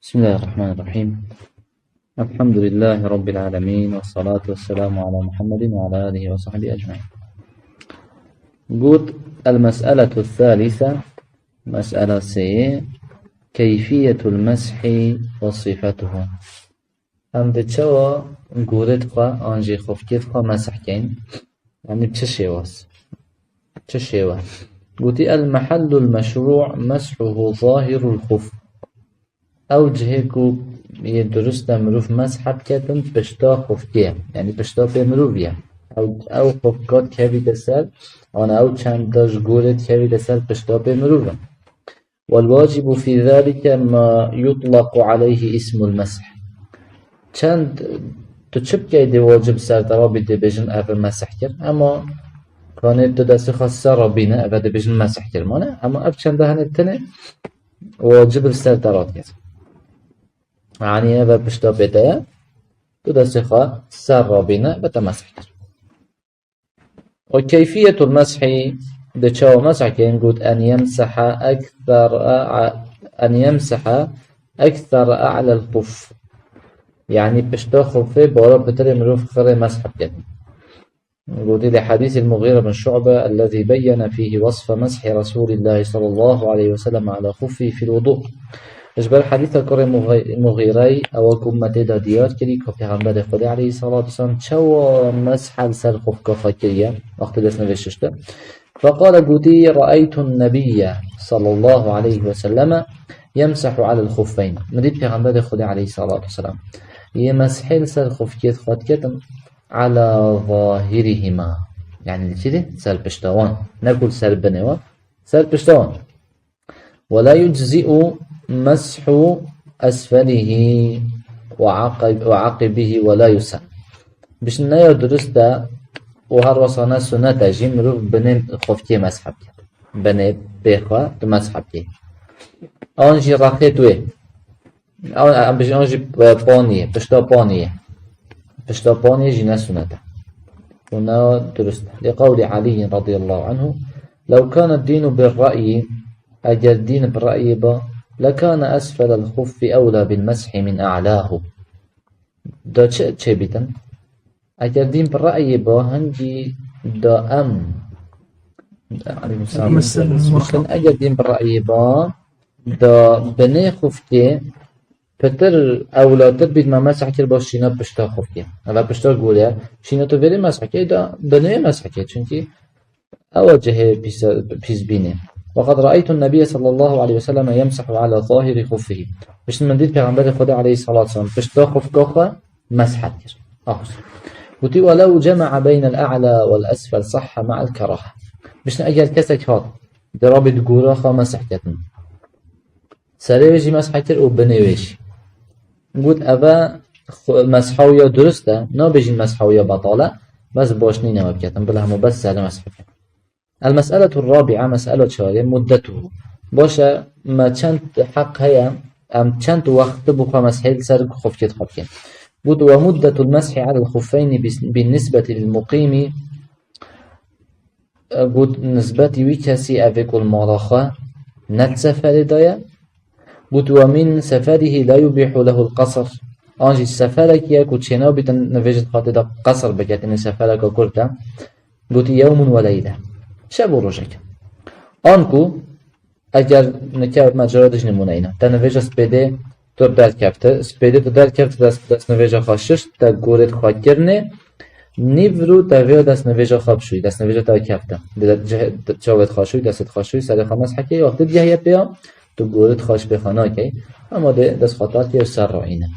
بسم الله الرحمن الرحيم. الحمد لله رب العالمين، والصلاة والسلام على محمد وعلى آله وصحبه أجمعين. قلت المسألة الثالثة، مسألة سي، كيفية المسح وصفته. هم بتشوى قولت خوا أنجي خفكت خوا مسح كين، يعني بتشيواس. قلت المحل المشروع مسحه ظاهر الخف، أو جهكو يدرست مروف مسحب كتن بشتا خفكيه، يعني بشتا بمروفيا أو خفكات كافي تسال أنا أو چنداش قولت كافي تسال بشتا بمروفا. والواجب في ذلك ما يطلق عليه اسم المسح. چند تشب كيدي واجب سر ترابي دي بجن أفا مسح كر، أما كانت دست خاصة ربنا أفا دي بجن مسح كر مانا، أما أف چنده هنتنه واجب سر ترات كر، يعني هذا بشتا بداية تدسخة سر ربنا بتمسح. وكيفية المسح دشاو مسح كينقول أن يمسح أكثر أعلى الخف، يعني بشتا خفه بارا بتر مروف خير مسح كده. نقول لحديث المغيرة بن شعبة الذي بين فيه وصف مسح رسول الله صلى الله عليه وسلم على خفه في الوضوء. إجبار حديث الكريم مغيري أو كمة دا ديار كري كفي غنبال خدي عليه الصلاة والسلام شو مسح لسر خف كفاكية وقت دسنا بششته. فقال قدي رأيت النبي صلى الله عليه وسلم يمسح على الخفين. مريد في غنبال خدي عليه الصلاة والسلام يمسح لسر خف كيت خد كتن على ظاهرهما، يعني كده سر بشتوان، نقول سر بنوا سر بشتوان. ولا يجزئ مسح أسفله وعقبه ولا يسن. بش نيا درسته وهروسانا سنة جيم روف بني خفتي مسحب بني بيخوا تمسحب كي أنجي راخيتوه أو بش أنجي بانية بشتا بانية جينا سنة. هنا درسته لقول علي رضي الله عنه لو كان الدين بالرأي، أجر الدين بالرأي با لكان أسفل الخف أولى بالمسح من أعلاه. دا چه بيتن؟ أجر الدين بالرأي با هنجي دا مثلا أجر الدين بالرأي با دا بني خفكي بتر أولى تبيت ما مسح كير باش شينا بشتا خفكي. هلا بشتا قوليا شينا تو فيري مسح كي دا بني مسح كي چونكي أوجه بيز بيني. وقد رأيت النبي صلى الله عليه وسلم يمسح على ظاهر خفه. باش المنديل پیغمبر خدا عليه الصلاة والسلام باش تا خف كوخه مسحت كر. وتي ولو جمع بين الأعلى والأسفل صح مع الكراهة. باش أجل كسك هات درابط قوراخه مسح كتن سريوجي مسح كر وبنيويش قلت أبا مسحوية درسته نا بيجي مسحوية بطالة بس باشني نمب كتن بلهم بس سهل مسح كتن. المسألة الرابعة مسألة شارع مدته باشا ما چند حق هيا أم چند وقت بخوا مسحيل سر خفكت خفكين. بود ومدة المسح على الخفين بالنسبة للمقيم بود نسبة وكسي أفك المراخة نتسفر دايا. بود ومن سفره لا يبيح له القصر. أنجي السفرك يكو تشيناو بتن نفجد خاطئ قصر بكتن سفرك وكرتا. بود يوم وليلة شب و روزك. آنکو اگر نکه مجرادش نمونه اینا تنویج سپیده تو در کفته سپیده تو در کفته دست نویج خاشش تا گورت خواه کرنه نیورو تا ویا دست نویج خواب شوی دست نویج تا کفته چاوت خاشوی دست خاشوی سر خامس حکی وقتی بیایه بیا تو گورت خاش بخانه که اما دست خاطرات که سر را اینه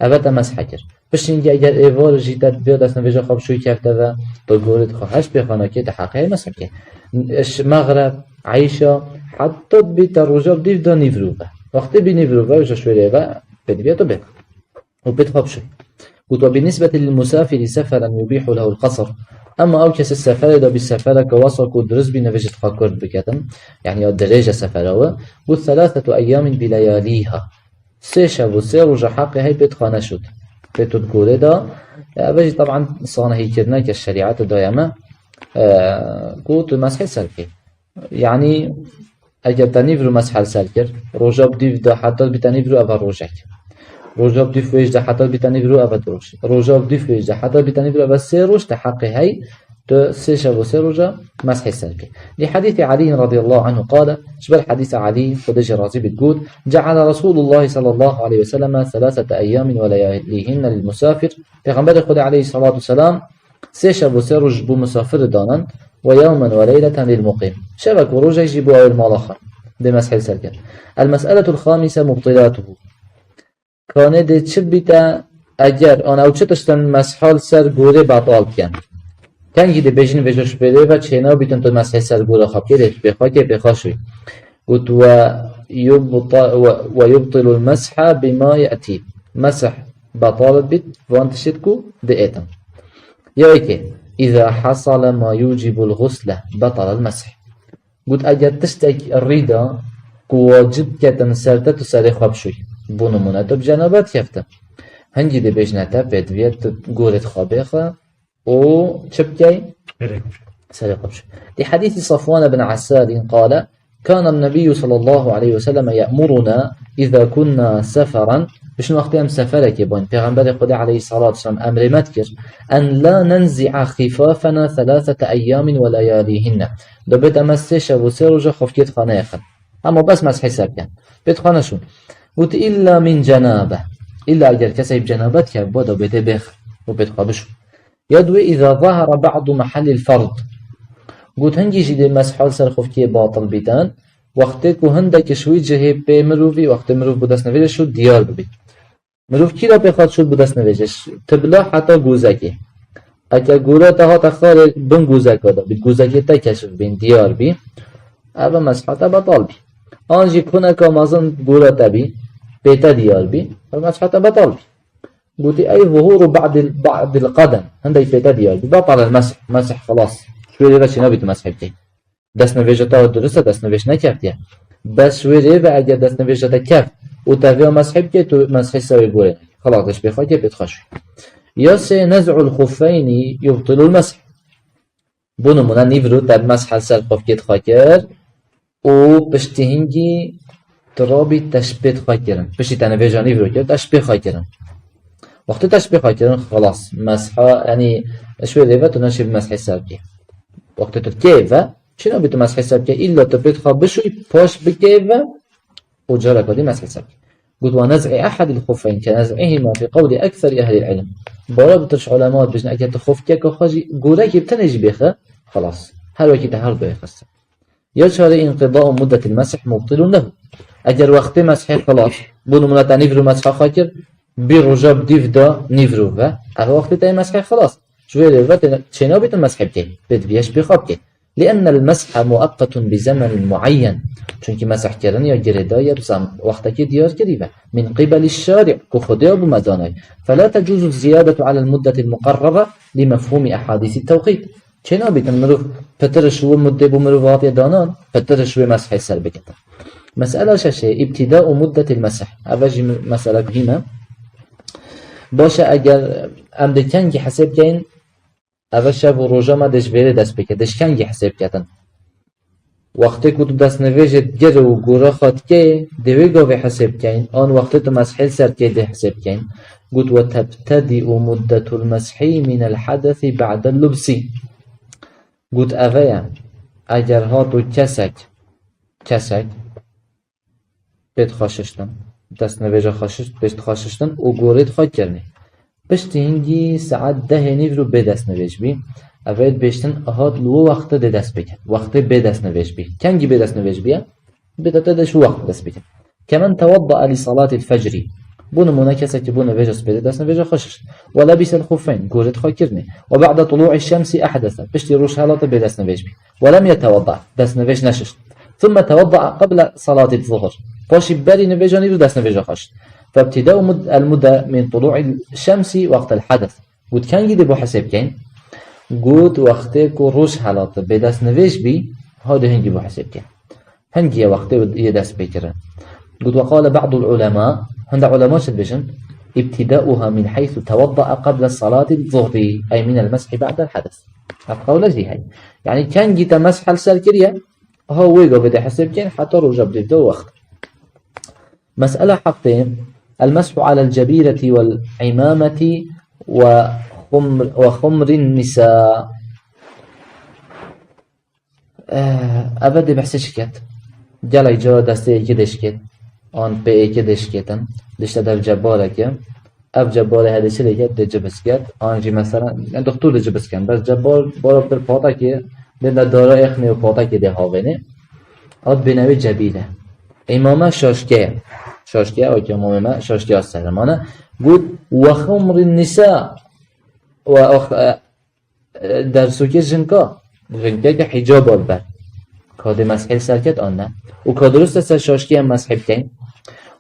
اوه مسح کر. بس اینکه اگر ایوار جیدت بیا دست نویج خواب شوی کفته و تو گورت خواهش بخانه که تحقیه مسح که مغرب عيشة حتى بيت الرجال ديف دا نيفروفا وقت بنيفروفا وجا شوية بدي بيتو بيت وبيتخاب شوي. وبالنسبة للمسافر سفرا يبيح له القصر. أما أو كس السفر دا بالسفر كوصل كودرس بنفجت خاكرد بكتن يعني الدرجة سفراوة. والثلاثة أيام بلياليها سيشا وسير حقي هاي بيت خانة شد بيتو تقولي دا بجي طبعا صانه كرنا كالشريعات دايما قلت المسح سلفي يعني اگر تنیفرو مسح سر کرد روژا بدیو ده حتی بتنیفرو اول روژک روژا بدیو فویج ده حتی بتنیفرو اول روژ روژا بدیو فویج ده حتی بتنیفرو اول سه روژ تحقی هی تو سه شب و سه روژا مسح سر کرد لحديث علي رضي الله عنه قال شبه حديث علي خدج رازي بتقول جعل رسول الله صلى الله عليه وسلم 3 أيام ولياليهن للمسافر پیغمبر خدا عليه الصلاة والسلام سه شب و سه روژ بو مسافر دانن ويوما وليلة للمقيم شبك وروجا يجيبوا أول مالخر بمسح السركة المسألة الخامسة مبطلاته كان دي تشبتا أجر أنا أو تشتشتن مسحال سر غوري باطال كان يدي بيجين بيجوش بيدي و چينا بيتن تو مسح سر غورا خب كده بخاكي بخاشوي قلت ويبطل المسح بما يأتي مسح باطال بيت وانتشتكو دئتن يوكي إذا حصل ما يوجب الغسل بطل المسح قلت أجر تشتك الريدة كواجب كتن سرطة تساري خبشوي بونو مناتب جنابات يفتم هنجي دي بجناتا بدويت قولت خابيخة و چبكي ساري خبشوي دي حديث صفوان بن عسال قال كان النبي صلى الله عليه وسلم يأمرنا إذا كنا سفرا بشنو وقتهم سفرك يبون پیغمبر خدا عليه الصلاة والسلام أمر متكر أن لا ننزع خفافنا 3 أيام ولياليهن دو بيت أمسيش وسيرجا خفكيت خانه يخن أما بس مسح حساب كان بيت خانه شون قلت إلا من جنابه إلا أجر كسيب جنابتك بودا بيت بيخ وبيت خابشو يدوي إذا ظهر بعض محل الفرض قلت هنجي جدي مسحال سر خفكي باطل بيتان وقتك وهندك شوي جهه به مروفي وقت مروف بودست نویجه شد دیار ببید مروف کی را بخواد شد بودست نویجه تبلا حتی گوزکی اگر گورا تا تخار بن گوزک آده بید گوزکی تا کشف بین دیار بی اما مسحات بطال بی آنجی کنه که مازن گورا تبی بیتا دیار بی مسحات بطال بی قلتي أي ظهور بعد القدم هندي بیتا دیار بی بطل المسح مسح خلاص شوی دیگه چی نبید مسح بکی دست نویجه تا درسته دست نویج نکردیه بس شویره و اگر دست نویجه تا کفت و تاویه مسحب که تو مسحی سوی گوره خلاصش بخواه که بتخش یا سه نزع الخفین یبطل المسح بونمونه نیورو در مسح سر خف که تخواه کرد و پشتی هنگی ترابی تشبیه تخواه کردن پشتی تنویجه نیورو کرد تشبیه خواه کردن وقتی تشبیه خواه کردن خلاص مسحا یعنی شویره و تو نشیب مسحی سر که وقتی تو که شنو بيتو مسح حساب كي إلا تبيت خابشوي باش بكيفا وجارك ودي مسح حساب قلت ونزع أحد الخفين كنزعهما في قول أكثر أهل العلم بارا بترش علماء بجن أكيد تخف كيك وخاجي قولاك بتنجي بيخا خلاص هل وكي تهار دو يخسر يشعر انقضاء مدة المسح مبطل له أجر وقت مسح خلاص بونو ملاتا نفرو مسح خاكر برجاب ديف دا نفرو فا أهل وقت تاي مسح خلاص شوية لغة شنو بيتو مسح بكي بيت بيش بخاب كي لأن المسح مؤقت بزمن معين چونك مسح كردن يا جرداية بزم وقتك ديار كريبة من قبل الشارع كخدية بمداني فلا تجوز الزيادة على المدة المقررة لمفهوم أحاديث التوقيت چنا بيتن مروف فترش هو مدة بمروفات يدانان فترش هو مسح السر بكتا مسألة شاشة ابتداء مدة المسح أفاجي مسألة بهما باشا أجر أمدكانجي حساب كين اول شب و روزا ما دشویره دست بکه دشکنگی حساب کردن وقتی که تو دست نویجت گر و گورا خواد که دوی گاوی حساب کن آن وقتی تو مسحیل سر که ده حساب کن قلت وتبتدئ مدة المسح من الحدث بعد اللبس قلت اوه اگر ها تو کسک بید خاششتن دست نویجه خاششتن و گورید خواد کرنه پشت هنگی ساعت 10 نیورو به دست نویج بی اول بیشتن اهات لو وقت ده دست بکن وقت به دست نویج بی کنگی به دست نویج بیا بدتدش وقت دست بکن كمان توضأ لصلاة الفجر بون مناكسة بون فيجس بدس نفيجا خشش ولبس الخفين قولت خاكرني وبعد طلوع الشمس أحدث بشتي روش هالات بدس نفيج بي ولم يتوضأ دس نفيج نشش ثم توضأ قبل صلاة الظهر فاشي بالي نفيجا نيرو دس نفيجا خشش فابتداء المدة من طلوع الشمس وقت الحدث قلت كان يدي بو حساب كين قلت وقتك روش هالات بدس نفيج بي هذا هنجي بو حساب كين هنجي وقت يدس بكرة قلت وقال بعض العلماء هند علماء شدبشن ابتداؤها من حيث توضأ قبل الصلاة الظهر أي من المسح بعد الحدث القول دي هاي يعني كان جيت مسح السالكرية ها ويقا بده حسب كين حتى رجع بده وقت. مسألة حقين المسح على الجبيرة والعمامة وخمر النساء. أبدا بحسش كت جالي جا دسته كدش كت آن به كدش كتن دشت در جبارك اف جبار هذا شيء كت دجبس كت آنجي مثلا دكتور دجبس كن بس جبار بارا در پاتا که در دارا اخنی و پاتا که ده هاونه آد بنوی جبیله امامه شاشکه او که امامه شاشکه از سرمانه بود و خمر النساء و در سوکه جنکا که حجاب البر کاده مسحیل سرکت آن نه و کادرست سر شاشکی هم مسحیل کن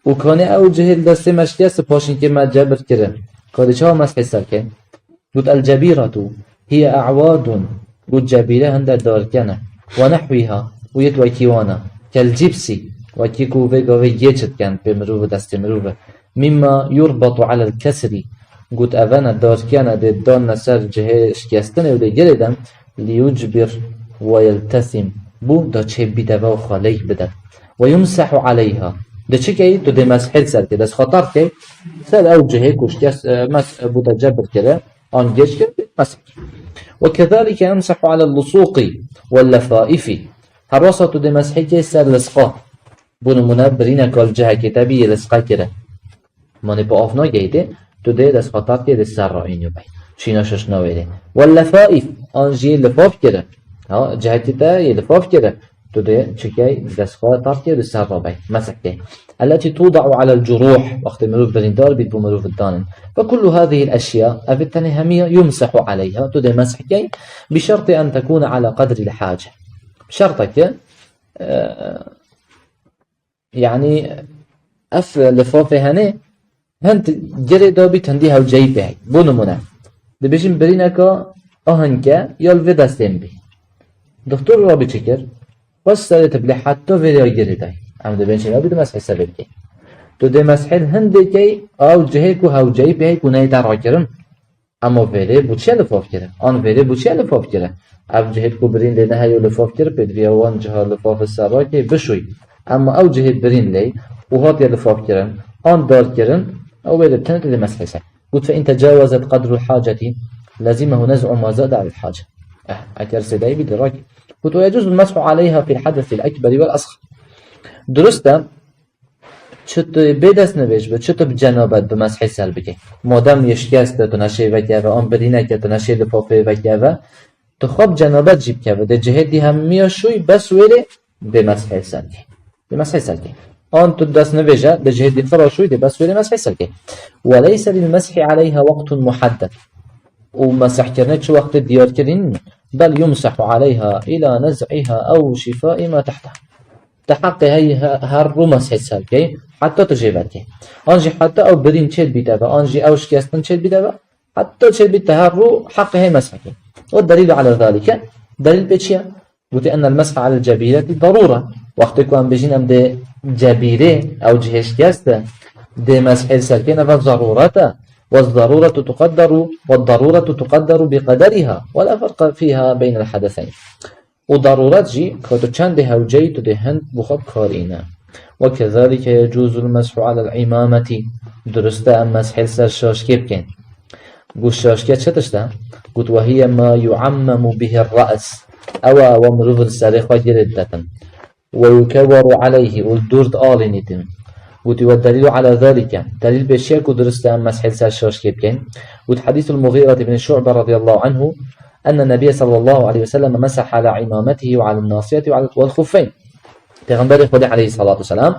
و کانه او جهل دسته مشکی است پاشین که مجبر کرن کاده چه ها مسحیل سرکن بود الجبیراتو هی اعواد بود جبیره هنده دارکنه و نحویها و یک وکیوانا کالجیبسی وکی کووه گاوه یچت کن به مروف دست مروف مما یربط على الكسری بود اوانه دارکنه ده دان نسر جه شکستنه و ده گردم ليجبر ويلتسم بو دا چه بیده و خالیک بده و یمسح علیها ده چه که تو ده مسحل سر که دست خطر که سر او جهه کشت بوده جبر کرده آنگیش کرده مسح وكذلك يمسح على اللصوق واللفائف حراسة تو ده مسحل که سر لسقا بونو منبرین کال جهه کتابی لسقا کرده مانه با آفنا گیده تو ده دست خطر که ده سر را اینو بید شینا ششناویده واللفائف آنجی لفاف کرده جهتی تا لفاف کرده تو ده چکی دستخواه طرف کرده سر را بید مسح که التي توضع على الجروح وقت مروف برندار بيت بمروف الدانن فكل هذه الأشياء أفتني همية يمسح عليها تو ده مسح كي بشرط أن تكون على قدر الحاجة شرطك يعني أف لفافه هنه هنت جري دابي تنديها وجايبه بونو منه دبیشیم برینه که آهنگه یال وی دستیم بی دکتر را بچکر بس سر تبلی حتی ویدیو گیری دای ام دبیشیم یا بیدو مسح سبب کی تو ده مسحل هنده کی او جهه کو هاو جایی بیه کو نهی در کرن اما ویدیو بوچه لفاف کرد آن ویدیو بوچه لفاف کرد او جهه کو برین لی نهی و لفاف کرد پدری وان جهه لفاف سرا که بشوی اما او جهه برین لی و هات یا لفاف کرن آن دار کرن او ویدیو بتنه ده مسح سبب قلت فإن تجاوزت قدر الحاجة لازمه نزع ما زاد على الحاجة أكر سيداي بدراك قلت ويجوز المسح عليها في الحدث الأكبر والأصغر درسته چط بدست نویش به چط بجنابت به مسح سر بکه مادام یشکسته تو نشه وکه و آن بدینه که تو نشه لفافه وکه و تو خواب جنابت جیب که و ده جهدی هم میاشوی بس ویره به مسح سر که به مسح سر که آن تو دست نویجه به جهدی فراشوی ده بس ویره مسح سر که وليس للمسح عليها وقت محدد ومسح كرنت شو وقت ديار كرين بل يمسح عليها إلى نزعها أو شفاء ما تحتها تحقق هي هر مسح سالكي حتى تجيبتك أنجي حتى أو برين تشيل بيتابا أنجي أو شكاستن تشيل بيتابا حتى تشيل بيتها حق هي مسحك والدليل على ذلك دليل بيتشيا قلت أن المسح على الجبيرة ضرورة وقت يكون بيجين أم دي جبيرة أو جهش كاسته دي مسح سالكين فالضرورة والضرورة تقدر بقدرها ولا فرق فيها بين الحدثين وضرورات جي كتو چند هوجي تدهن بخب كارينا وكذلك يجوز المسح على العمامة درسته أم مسح سر شاشكي بكين قو شاشكي چتشته قلت وهي ما يعمم به الرأس أو ومروف السارخ وجردتن ويكور عليه والدورد آلينتن قلت والدليل على ذلك دليل بشيك ودرسته أم مسح سر شاشكي بكين قلت حديث المغيرة بن شعبة رضي الله عنه أن النبي صلى الله عليه وسلم مسح على عمامته وعلى الناصية والخفين پیغمبر خدا علیه الصلاة والسلام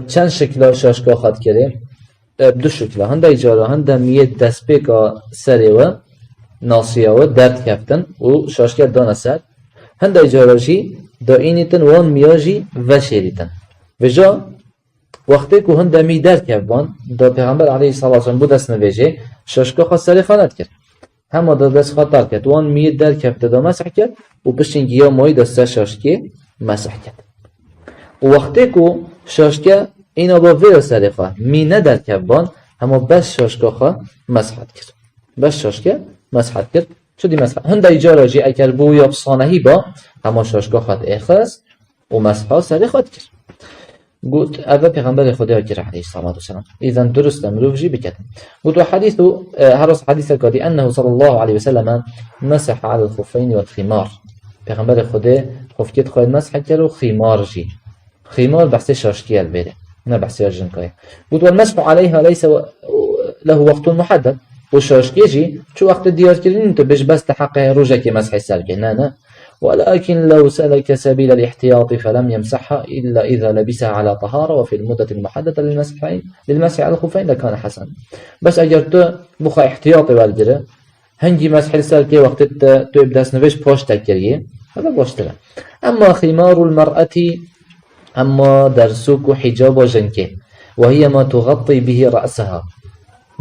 چند شکل شاشکا خط کرده دو شکل هنده ایجاره هنده میه دست پیکا سره و ناصیه و درد کفتن و شاشکا دانه سر هنده ایجاره جی دا اینیتن وان میاجی و شیریتن و جا وقتی که هنده می درد کفتن دا پیغمبر علیه الصلاة والسلام بود دست نویجه شاشکا خط سره خانت کرد همه دا دست خطر کرد وان میه درد کفته دا مسح کرد و پشتینگی یا مایی دسته شاشکی مسح کرد و وقتی که شاشکه اینا با ویرو سریخه می ندر کبان همه بس شاشکه خواه مسحت کرد بس شاشکه مسحت کرد شو دي مسح هندا يجارة جي اكر بو ياب صانهي با اما شاشكا خد اخس ومسحا سري خد كر قلت أبا پیغمبر خدا كر عليه الصلاة والسلام إذا درست مروف جي بكتن قلت وحديثه هرس حديث الكادي أنه صلى الله عليه وسلم مسح على الخفين والخمار پیغمبر خدا خفكت خواهد مسح كر خمار جي خمار بحث شاشكي البيري نه بحث الجنكاية قلت والمسح عليها ليس له وقت محدد وشاشكي جي شو وقت ديار كرين انت بيش بس تحقق روجك مسح السرقة لا ولكن لو سلك سبيل الاحتياط فلم يمسحها إلا إذا لبسها على طهارة وفي المدة المحددة للمسح على الخفين لكان حسن بس أجرت بخا احتياطي والجرة هنجي مسح السرقة وقت تبدأ سنفش باش تكريه هذا باش ترى أما خمار المرأة أما درسوك حجاب جنكه وهي ما تغطي به رأسها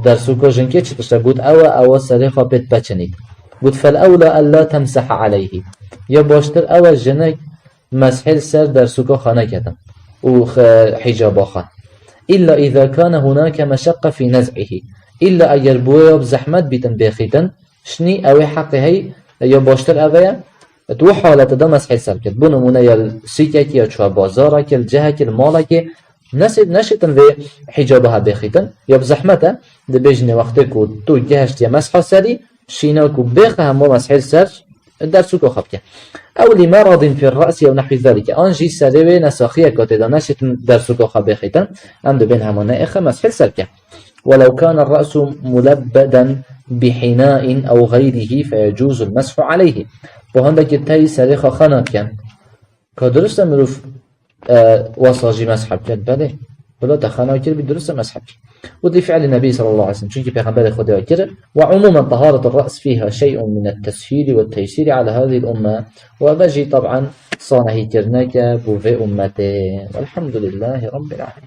درسوك جنكه تشتغل أو سريخة بيت باتشنيك قلت فالأولى ألا تمسح عليه يا باشتر أول جنك مسح السر درسوك خانكة وحجاب خان إلا إذا كان هناك مشقة في نزعه إلا أجر بويا بزحمت بتنبيخيتا شني أوي حقي هي يا باشتر أوي تو حالة دا مسح السر كت بو نمونه يا سيكك يا چوا بازارك الجهك المالك نشتن في حجابها بخيتا يا بزحمته دا بيجني وقتك و تو جهشت يا مسح السري شيناكو بيخها مو مسح السر درسوكو خبكه أو لمرض في الرأس أو نحو ذلك أنجي سريوي نساخية كتدا نشتن درسوكو خبخيتا عند بينها منائخة مسح السركة ولو كان الرأس ملبدا بحناء أو غيره فيجوز المسح عليه وهندك التاي سريخة خانات كان كدرست مروف وصاجي مسح بكت بله بلا تخانا كير بدرست مسح ودي فعل النبي صلى الله عليه وسلم شنكي بيغمبر خدا كير وعموما طهارة الرأس فيها شيء من التسهيل والتيسير على هذه الأمة وبجي طبعا صانه كرناك بوفي أمته والحمد لله رب العالمين.